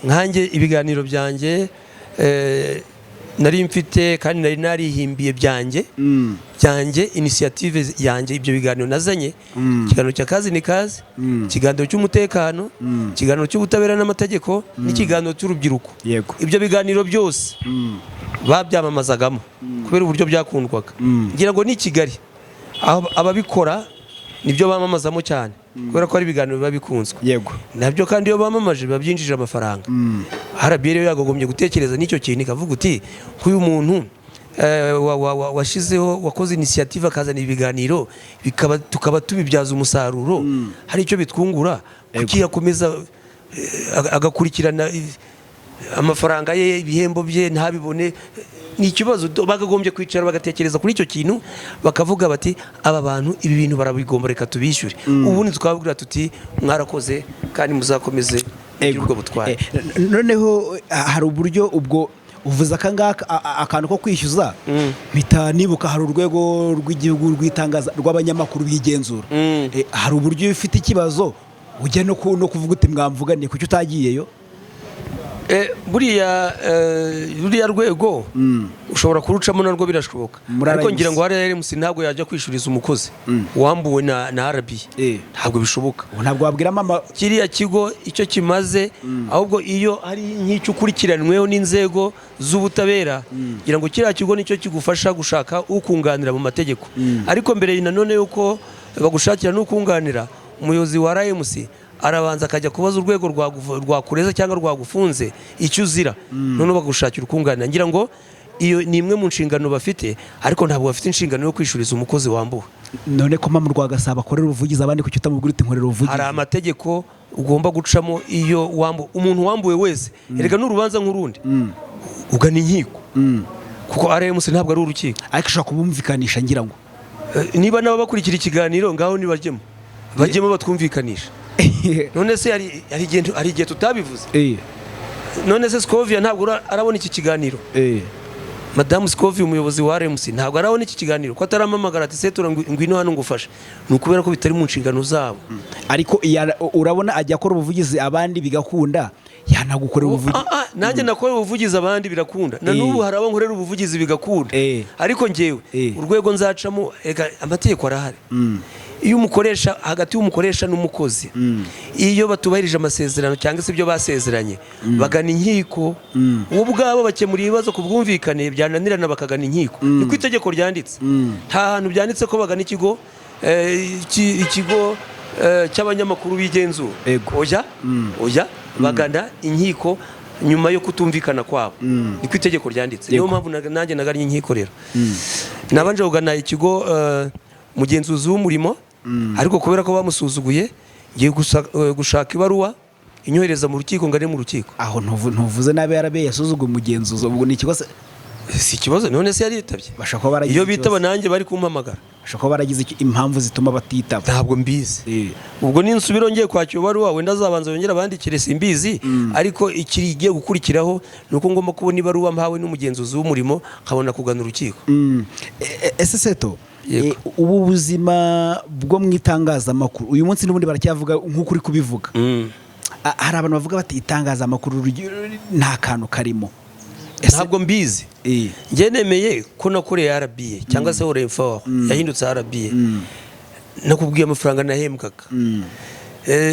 nkanjye ibiganiro byanjye nari mfite kandi nari narihimbiye byanjye initiative yanjye ibyo biganiro nazanye ikiganiro cya kazi ni kazi ikiganiro cy'umutekano ikiganiro cy'ubutabera n'amategeko n'ikiganiro cy'urubyiruko. Ibyo biganiro byose babyamamazagamo kubera uburyo byakundwaga ngira ngo ni Kigali ababikora nibyo bamamazamo cyane kubera ko ari ibiganiro biba bikunzwe. Nabyo kandi iyo bamamaje babyinjije amafaranga. RBA rero yagogombye gutekereza n'icyo kintu ikavuga uti kuyu muntu washizeho wakoze initiative akazana ibiganiro tukaba tubibyaza umusaruro hari icyo bitwungura kuki yakomeza agakurikirana amafaranga ye ibihembo bye ntabibone. Ni ikibazo bagagombye kwicara bagatekereza kuri icyo kintu bakavuga bati aba bantu ibi bintu barabigomba reka tubishyure ubundi tukababwira tuti mwarakoze kandi muzakomeze ubwo butware. Noneho hari uburyo ubwo uvuza akangaka akantu ko kwishyuza mpita nibuka hari urwego rw'igihugu rw'itangaza rw'abanyamakuru bigenzura hari uburyo ufite ikibazo ujya no kuvuga uti mwamvugane kuki utagiyeyo. Buriya rwego ushobora kurucamo narwo birashoboka ariko ngira ngo RMC ntabwo yajya kwishuriza umukozi wambuwe na RBA ntabwo bishoboka. Ntabwo wabwira mama kiriya kigo icyo kimaze ahubwo iyo ari nk'icyo ukurikiranweho n'inzego z'ubutabera ngira ngo kiriya kigo nicyo kigufasha gushaka ukunganira mu mategeko ariko mbere nanone yuko bagushakira n'ukunganira umuyobozi wa RMC arabanza akajya kubaza urwego rwakureza cyangwa rwagufunze icyo uzira none bagushakira ukunganira. Ngira ngo iyo ni imwe mu nshingano bafite ariko ntabwo bafite inshingano yo kwishuriza umukozi wambuwe. None ko mama Rwagasaba akorera ubuvugizi abandi kuki utamubwira uti nkorera ubuvugizi? Hari amategeko ugomba gucamo iyo umuntu wambuwe wese erega n'urubanza nk'urundi ugana inkiko kuko RMC ntabwo ari urukiko ariko ushaka kubumvikanisha ngira ngo niba nabo bakurikira ikiganiro ngaho nibajyemo batwumvikanisha. None se hari igihe tutabivuze none se Scovia ntabwo arabona iki kiganiro Madame Scovia umuyobozi wa RMC ntabwo arabona iki kiganiro ko ataramamagara ati setura ngwino hano ngufasha ni ukubera ko bitari mu nshingano zabo ariko urabona ajya akora ubuvugizi abandi bigakunda yanagukorera ubuvugizi. Nanjye nakorera ubuvugizi abandi birakunda na n'ubu hari abo nkorera ubuvugizi bigakunda, ariko njyewe urwego nzacamo amategeko arahari. Iyo umukoresha hagati y'umukoresha n'umukozi, iyo batubahirije amasezerano cyangwa se ibyo basezeranye, bagana inkiko, ubu bwabo bakemura ibibazo ku bwumvikane, byananirana bakagana inkiko. Niko itegeko ryanditse, nta hantu byanditse ko bagana ikigo cy'abanyamakuru b'igenzura. Oya bagana inkiko nyuma yo kutumvikana kwabo, niko itegeko ryanditse. Niyo mpamvu nanjye nagannye inkiko rero. Nabanje kugana ikigo mugenzuzi w'umurimo, ariko kubera ko bamusuzuguye ngiye gushaka ibaruwa inyohereza mu rukiko, ngane mu rukiko. Aho ntuvuze nabi yarabe yasuzuguye umugenzuzi, ubwo ni ikibazo. Si ikibazo, none se yaritabye. Iyo bitaba nanjye bari kumpamagara, bashaka baragize impamvu zituma batitaba. Ntabwo mbizi. Ubwo ninsubira ngiye kwakira ibaruwa, wenda azabanza yongera abandikire, simbizi. Ariko ikirigiye gukurikiraho nuko ngomba kubona ibaruwa mpawe n'umugenzuzi w'umurimo, nkabona kugana urukiko. Ese Seto, ubu buzima bwo mu itangazamakuru uyu munsi n'ubundi baracyavuga nk'uko uri kubivuga. Hari abantu bavuga bati itangazamakuru nta kantu karimo. Ntabwo mbizi. Njye nemeye ko nakoreye RBA cyangwa se Orenfort yahindutse RBA, nakubwiye amafaranga nahembwaga.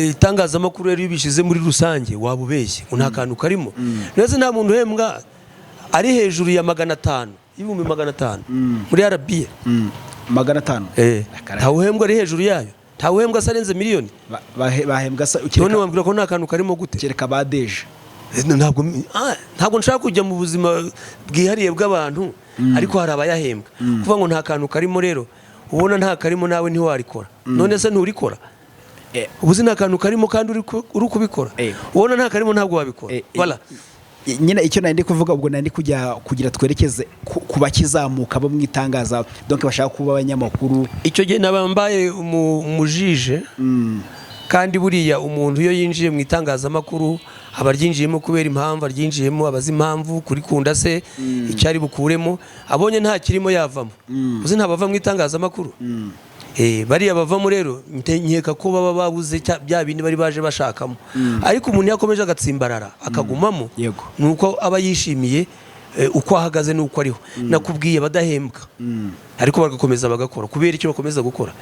Itangazamakuru rero ibishize muri rusange wabubeshye nta kantu karimo. Nese nta muntu uhembwa ari hejuru ya 500, ibihumbi 500 muri RBA. 500? Nta uhembwa ari hejuru yayo, nta uhembwa asarenze miliyoni. Bahembwa sa none wambwira ko nta kantu karimo gute? Kereka badeje. Ntabwo nshaka kujya mu buzima bwihariye bw'abantu, ariko hari abayahembwa. Kuvuga ngo nta kantu karimo rero, ubona nta karimo nawe ntiwarikora. None se nturikora? Ubuzi nta kantu karimo kandi uri kubikora. Ubona nta karimo ntabwo wabikora. Voilà. Nyine icyo nari ndi kuvuga, ubwo nari kugira twerekeze ku bakizamuka bo mu itangaza, donc bashaka kuba abanyamakuru. Icyo gihe nabambaye umujije, kandi buriya umuntu iyo yinjiye mu itangazamakuru abaryinjiyemo kubera impamvu, aryinjiyemo abazi impamvu kuri kunda se icyari bukuremo, abonye nta kirimo yavamo. Uzi ntabava mu itangazamakuru. Bariya bavamo rero nkeka ko baba babuze bya bindi bari baje bashakamo. Ariko umuntu yakomeje agatsimbarara akagumamo, nuko aba yishimiye uko ahagaze nuko ariho. Nakubwiye badahembwa, ariko bagakomeza bagakora. Kubera icyo bakomeza gukora?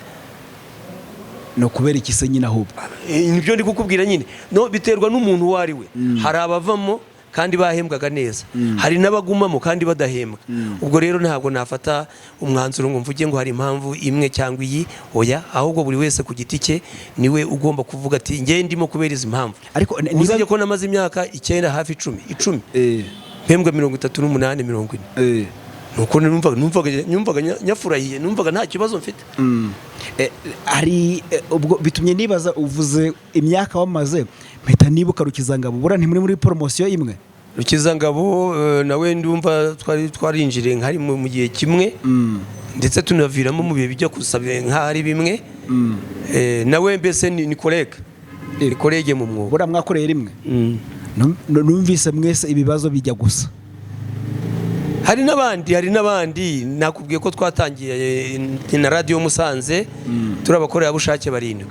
No kubera ikise nyine ahubwo. Nibyo ndi kukubwira nyine. No biterwa n'umuntu wari we. Hari abavamo kandi bahembwaga neza, hari n'abagumamo kandi badahembwa. Ubwo rero ntabwo nafata umwanzuro ngo mvuge ngo hari impamvu imwe cyangwa iyi, oya, ahubwo buri wese ku giti cye niwe ugomba kuvuga ati ngiye ndimo kubera izi mpamvu. Ariko nizige ko namaze imyaka 9 hafi 10 mpembwa 38 40. Nuko numvaga nyafurahiye, numvaga nta kibazo mfite. Ari ubwo bitumye nibaza, uvuze imyaka wamaze, mpita nibuka Rukizangabo. Bura nti muri promotion imwe? Rukizangabo nawe ndumva twarinjire nkari mu gihe kimwe, ndetse tunaviramo mu bihe bijya kusabye nk'ari bimwe. Nawe mbese ni collègue mu mwuga. Bura mwakoreye rimwe? Numvise mwese ibibazo bijya gusa. Hari n'abandi nakubwiye ko twatangiye na Radio Musanze, turabakorera bushake 7.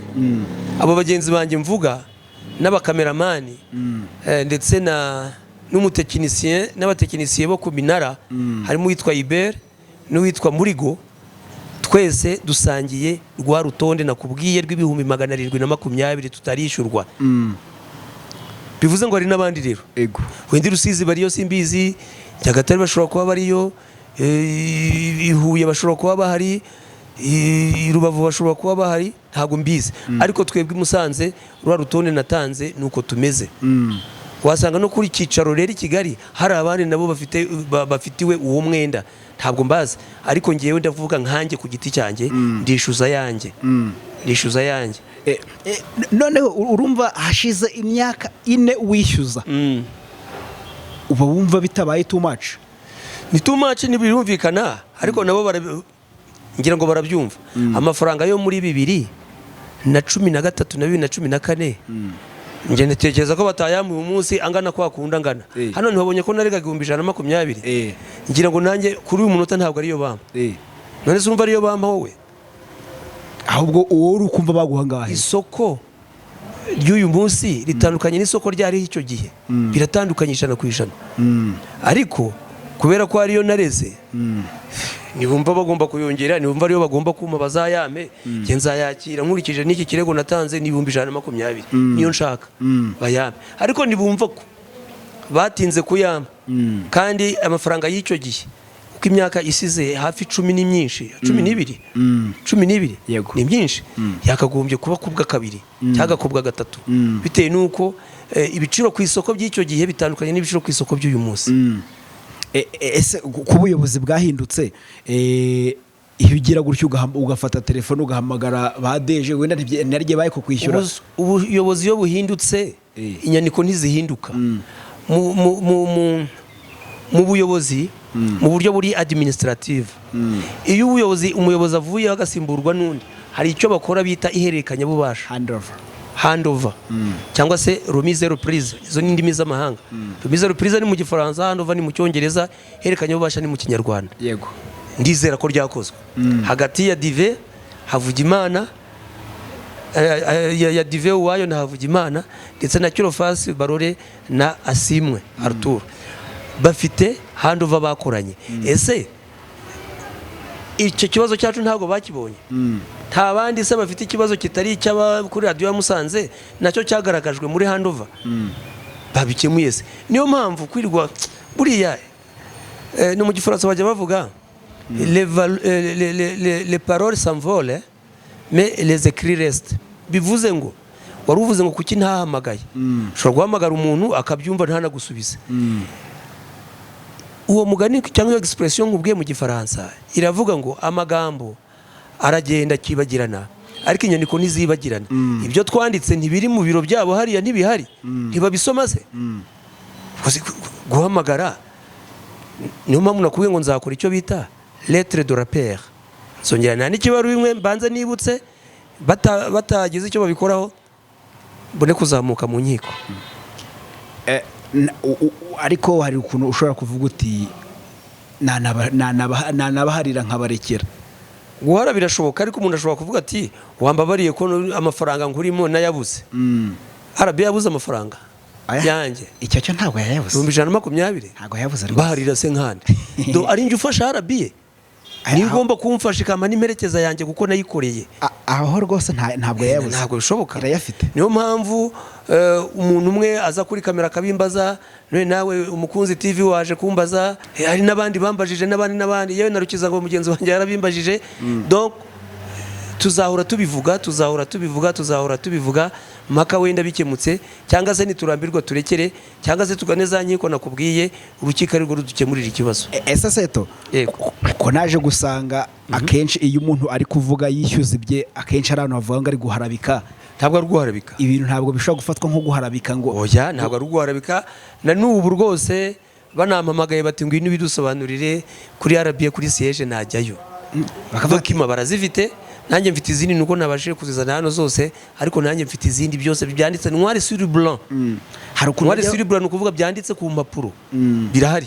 Abo bagenzi banjye mvuga n'abakameramani, ndetse n'umutekinisien n'abatekinisiye bo ku Minara, harimo witwa Iber n'uwitwa Murigo. Twese dusangiye rwa rutonde nakubwiye rw'ibihumbi 720 tutarishyurwa. Bivuze ngo hari n'abandi rero. Wenda Rusizi bariyo simbizi, Nyagatare bashobora kuba bariyo, Ihuye bashobora kuba bahari, Rubavu bashobora kuba bahari, ntabwo mbizi. Ariko twebwe Musanze rwa rutonde natanze nuko tumeze. Wasanga no kuri Kicaro rero i Kigali hari abandi nabo bafitiwe uwo mwenda, ntabwo mbazi. Ariko ngiyewe ndavuga nkanjye ku giti cyanjye, ndishuza yanjye. Noneho urumva hashize imyaka 4 wishyuza, uba wumva bitabaye too much? Ni too much, ntibirumvikana, ariko nabo ngira ngo barabyumva. Amafaranga yo muri 2013 na 2014, nje ntekereza ko batayamuye umunsi angana kwa kunda ngana. Hano ntibabonye ko naregaga 120. Ngira ngo nanjye kuri uyu munota ntabwo ariyo bamba. None se urumva ariyo bamba wowe? Ahubwo uwo uri kumva baguha ngahe? Isoko ry'uyu munsi ritandukanye n'isoko ryari icyo gihe, biratandukanye 100%. Ariko kubera ko ariyo nareze, nibumva bagomba kuyongera, nibumva ariyo bagomba kuma bazayame, nge nzayakira nkurikije n'iki kirego natanze n'ibihumbi 120 niyo nshaka bayame. Ariko nibumva ko batinze kuyama, kandi amafaranga y'icyo gihe uko imyaka isize hafi 10 ni myinshi, 12 ni myinshi, yakagombye kuba kubwa kabiri cyangwa kubwa gatatu, bitewe nuko ibiciro ku isoko by'icyo gihe bitandukanye n'ibiciro ku isoko by'uyu munsi. Ese ku buyobozi bwahindutse, iyo ugira gutyo ugafata telefone ugahamagara badeje, wenda narigiye baye kukwishyura. Ubuyobozi iyo buhindutse inyandiko ntizihinduka. Mu buyobozi, mu buryo buri administrative, iyo umuyobozi avuye agasimburwa n'undi, hari icyo bakora bita ihererekanya bubasha, handover, cyangwa se remise reprise. Izo ni indimi z'amahanga. Remise reprise ni mu Gifaransa, handover ni mu Cyongereza, ihererekanya bubasha ni mu Kinyarwanda. Yego, ndizera ko ryakozwe hagati ya Dive Havugimana, ya Dive Uwayo na Havugimana, ndetse na Kirofasi Barore na Asimwe Arthur, bafite handover bakoranye. Ese icyo kibazo cyacu ntabwo bakibonye? Nta bandi se bafite ikibazo kitari icy'aba kuri radio ya Musanze nacyo cyagaragajwe muri handover babikemuye? Se niyo mpamvu kwirwa buriya no mu Gifaransa bajya bavuga les paroles s'envolent mais les écrits restent. Bivuze ngo wari uvuze ngo kuki ntahamagaye, ushobora guhamagara umuntu akabyumva ntanagusubize. Uwo mugani cyangwa expression ngubwiye mu Gifaransa iravuga ngo amagambo aragenda kibagirana, ariko inyandiko ntizibagirana. Ibyo twanditse ntibiri mu biro byabo hariya, ntibihari, ntibabisoma se. Guhamagara niyo mpamvu nakubwiye ngo nzakora icyo bita lettre de rappel. Songera nani kibaru bimwe mbanze nibutse batagize icyo babikoraho, bone kuzamuka mu nkiko. Ariko hari ukuntu ushobora kuvuga uti nanabaharira nkabarekera. Guhara birashoboka, ariko umuntu ashobora kuvuga ati wambabariye ko amafaranga nkurimo nayabuze. Arabe yabuze amafaranga yanjye, icyo cyo ntabwo yayabuze. 120 ntabwo yabuze rwose. Baharira se nkande do ari nje ufasha Arabe, ni ngomba kumfasha ikama n'imerekeza yanjye kuko nayikoreye. Aho rwose ntabwo yayabuze, ntabwo bishoboka. Irayafite. Niyo mpamvu umuntu umwe aza kuri kamera akabimbaza, none nawe umukunzi TV waje kumbaza, hari nabandi bambajije n'abandi yewe narukiza ngo mugenzi wanjye yarabimbajije. Donc tuzahora tubivuga maka wenda bikemutse, cyangwa se niturambirwa turekere, cyangwa se tuganeza nkiko nakubwiye urukiko ari rwo rudukemurira ikibazo. Ese seto ko naje gusanga akenshi iyo umuntu ari kuvuga yishyuza ibye, akenshi ari abantu bavuga ngo ari guharabika. Ntabwo ari guharabika, ibintu ntabwo bishobora gufatwa nko guharabika ngo oya, ntabwo ari guharabika. Na n'ubu rwose banampamagaye bati ngwino bidusobanurire kuri Arabiye kuri siège najyayo, bakavakima barazifite, nanjye mfite izindi nuko nabashije kuzizana hano zose, ariko nanjye mfite izindi byose byanditse noir sur blanc. Noir sur blanc nukuvuga byanditse ku mpapuro, birahari.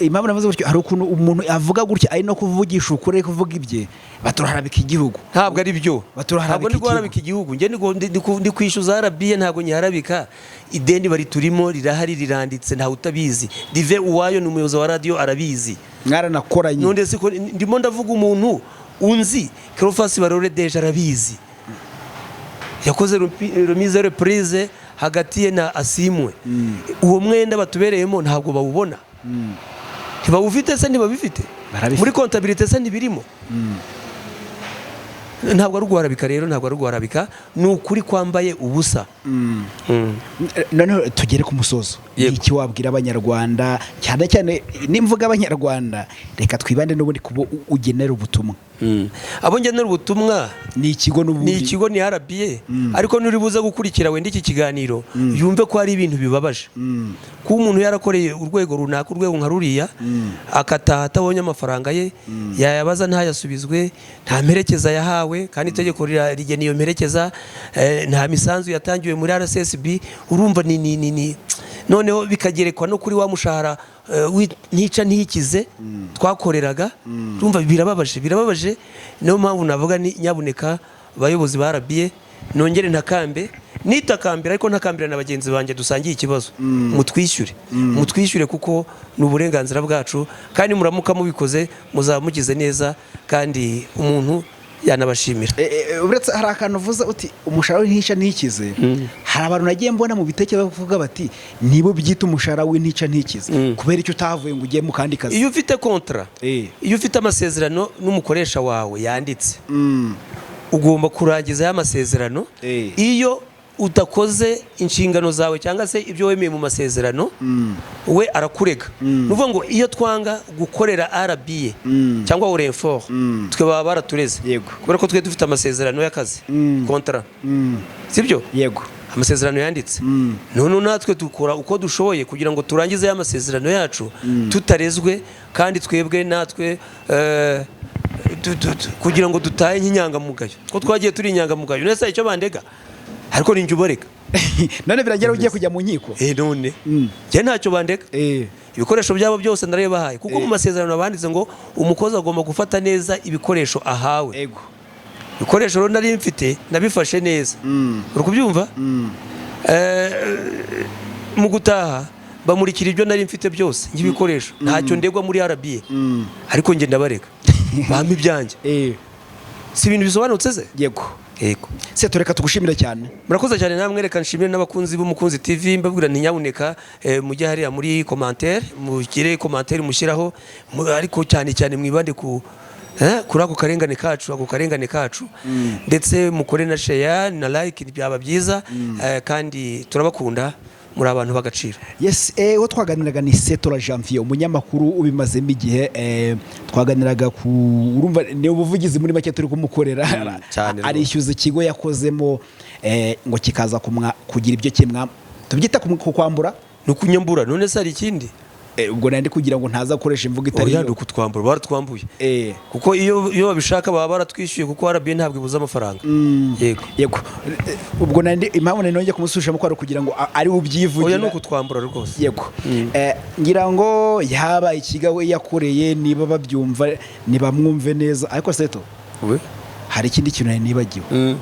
Impamvu navuze gutyo, hari ukuntu umuntu avuga gutya ari no kuvugisha ukuri, kuvuga ibye baturaharabika igihugu. Ntabwo ari byo, ntabwo ndi guharabika igihugu. Nge ndi kwishyuza Arabiye, ntabwo nyiharabika. Ideni bari turimo rirahari, riranditse, ntawe utabizi. Dive Uwayo ni umuyobozi wa radio arabizi, mwaranakoranye. None se ko ndimo ndavuga umuntu unzi, Kirofasi Barore deje arabizi, yakoze remise reprise hagati ye na Asimwe. Uwo mwenda batubereyemo ntabwo bawubona, ntibawufite se, ntibabifite muri comptabilité se, ntibirimo. Ntabwo ari guharabika rero, ntabwo ari guharabika, ni ukuri kwambaye ubusa. None tugere ku musozo. Iki wabwira abanyarwanda, cyane cyane nimvuga abanyarwanda, reka twibande n'ubundi kubo ugenera ubutumwa. Abo ngenera ubutumwa ni ikigo n'ubundi, ni ikigo, ni Arabiye. Ariko nuri buze gukurikira wenda iki kiganiro yumve ko hari ibintu bibabaje. Ko umuntu yarakoreye urwego runaka, urwego nka ruriya, akataha atabonye amafaranga ye, yayabaza ntayasubizwe, nta mperekeza yahawe, kandi itegeko rigena iyo mperekeza, nta misanzu yatangiwe muri RSSB. Urumva ni noneho bikagerekwa no kuri wa mushahara ntica ntikize twakoreraga. Urumva birababaje. Niyo mpamvu navuga ni nyabuneka abayobozi ba Arabiye, nongere ntakambe nitakambira ariko ntakambira na bagenzi banjye dusangiye ikibazo mutwishyure kuko ni uburenganzira bwacu kandi muramuka mubikoze muzaba mugize neza kandi umuntu yanabashimira. Uretse hari akantu uvuze uti umushahara w'intica ntikize, hari abantu nagiye mbona mu bitekerezo bavuga bati nibo byita umushahara w'intica ntikize kubera icyo utavuye ngo ugiye mu kandi kazi. Iyo ufite kontra, iyo ufite amasezerano n'umukoresha wawe yanditse, ugomba kurangiza ya masezerano. Iyo utakoze inshingano zawe cyangwa se ibyo wemeye mu masezerano, we arakurega. Nuvuga ngo iyo twanga gukorera RBA cyangwa Orenfort, twe baba baratureze kubera ko twe dufite amasezerano y'akazi, kontra, sibyo? Yego, amasezerano yanditse. None natwe dukora uko dushoboye kugira ngo turangize ya masezerano yacu tutarezwe, kandi twebwe natwe kugira ngo dutahe nk'inyangamugayo, ko twagiye turi inyangamugayo. Nese icyo bandega ariko ninjye uboreka. None biragera ugiye kujya mu nkiko? None njye ntacyo bandeka. Ibikoresho byabo byose ndarebahaye kuko mu masezerano banditse ngo umukozi agomba gufata neza ibikoresho ahawe. Ibikoresho rero nari mfite nabifashe neza, uri kubyumva? Mu gutaha bamurikira ibyo nari mfite byose nk'ibikoresho, ntacyo ndegwa muri RBA, ariko njye ndabareka bampa ibyanjye. Si ibintu bisobanutse se? Yego. Se tureka tugushimira cyane. Murakoze cyane namwe, reka nshimire n'abakunzi b'Umukunzi TV, mbabwira nti nyabuneka mujye hariya muri commentaire, mugire commentaire mushyiraho, ariko cyane cyane mwibande kuri ako karengane kacu, ndetse mukore na share na like, byaba byiza, kandi turabakunda, muri abantu bagaciro. Yes, uwo twaganiraga ni Setora Janvier, umunyamakuru ubimazemo igihe. Twaganiraga ku urumva ni ubuvugizi muri make turi kumukorera, arishyuza ikigo yakozemo ngo kikaza kugira ibyo kimwa tubyita kukwambura, no kunyambura. None se ari ikindi? Ubwo nandi kugira ngo ntaza gukoresha imvugo itari yo kutwambura, baratwambuye. Kuko iyo babishaka baba baratwishyuye, kuko RBA ntabwo ibuza amafaranga. Yego. Ubwo nandi impamvu nongeye kumususha mu kwaro kugira ngo ari ubyivugira. Oya no kutwambura rwose. Yego. Ngira ngo yaba ikigawe yakoreye, niba babyumva nibamwumve neza. Ariko Seto, hari ikindi kintu nibagiwe.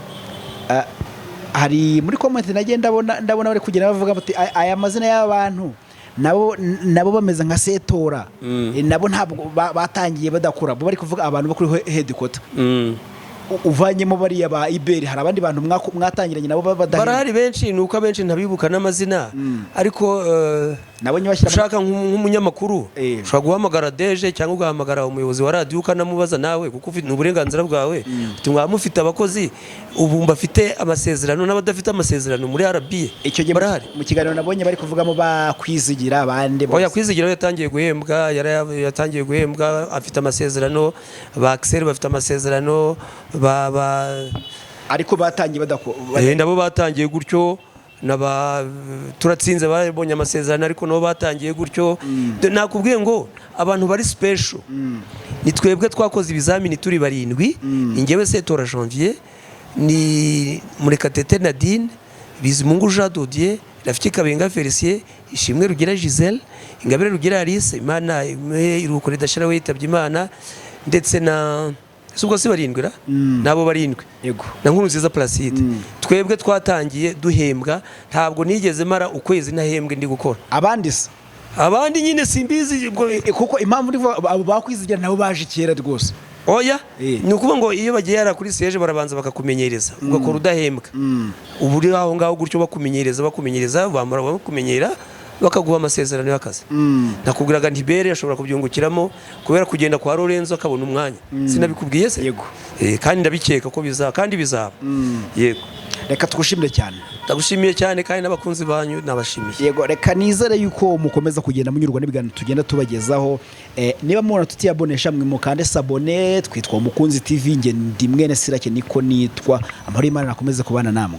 Hari muri comment nagenda ndabona bari kugira bavuga bati aya mazina y'abantu nabo bameze nka Setora, nabo ntabwo batangiye badakora, bo bari kuvuga abantu bakuri headquarter. Uvanyemo bariya ba Iberi, hari abandi bantu mwatangiranye nabo barahari benshi, nuko abenshi ntabibuka n'amazina, ariko nabonye bashyira ushaka nk'umunyamakuru ushobora guhamagara Deje cyangwa ugahamagara umuyobozi wa radio ukanamubaza nawe, kuko ufite uburenganzira bwawe. Mufite abakozi ubu mbafite amasezerano n'abadafite amasezerano muri RBA. Icyo gihe barahari. Mu kiganiro nabonye bari kuvugamo bakwizigira abandi bose. Kwizigira yatangiye guhembwa, afite amasezerano, ba Axel bafite amasezerano, ariko batangiye badakora. Nabo batangiye gutyo, turatsinze babonye amasezerano, ariko nabo batangiye gutyo. Nakubwiye ngo abantu bari special ni twebwe twakoze ibizamini turi 7. Njyewe Setora Janvier, ni Murekatete Nadine, Bizimungu Jean Dodier, Rafiki Kabenga Felicien, Ishimwe Rugira Giselle, Ingabire Rugira Alice, Imana iruko ridashira we yitabye Imana, ndetse na subwo si 7 nabo 7. Yego. Na Nkurunziza Placide. Twebwe twatangiye duhembwa, ntabwo nigeze mara ukwezi ntahembwe ndi gukora. Abandi nyine simbizi, kuko impamvu abo bakwizigira nabo baje kera rwose. Oya, ni ukuvuga ngo iyo bagiye yara kuri siege barabanza bakakumenyereza, ugakora udahembwa. Ubu uri aho ngaho gutyo bakumenyereza, bamara bakumenyera, bakaguha amasezerano y'akazi. Nakubwiraga nti Bere ashobora kubyungukiramo kubera kugenda kwa Lorenzo akabona umwanya. Sinabikubwiye se? Yego. Kandi ndabikeka ko bizaba. Yego. Reka tugushimire cyane. Ndagushimiye cyane kandi n'abakunzi banyu nabashimiye. Yego, reka nizere yuko mukomeza kugenda munyurwa n'ibiganiro tugenda tubagezaho. Niba mubona tutiyabonesha mwe mukande sabone, twitwa Umukunzi TV, nge ndi mwene Sirake niko nitwa. Amahoro y'Imana nakomeze kubana namwe.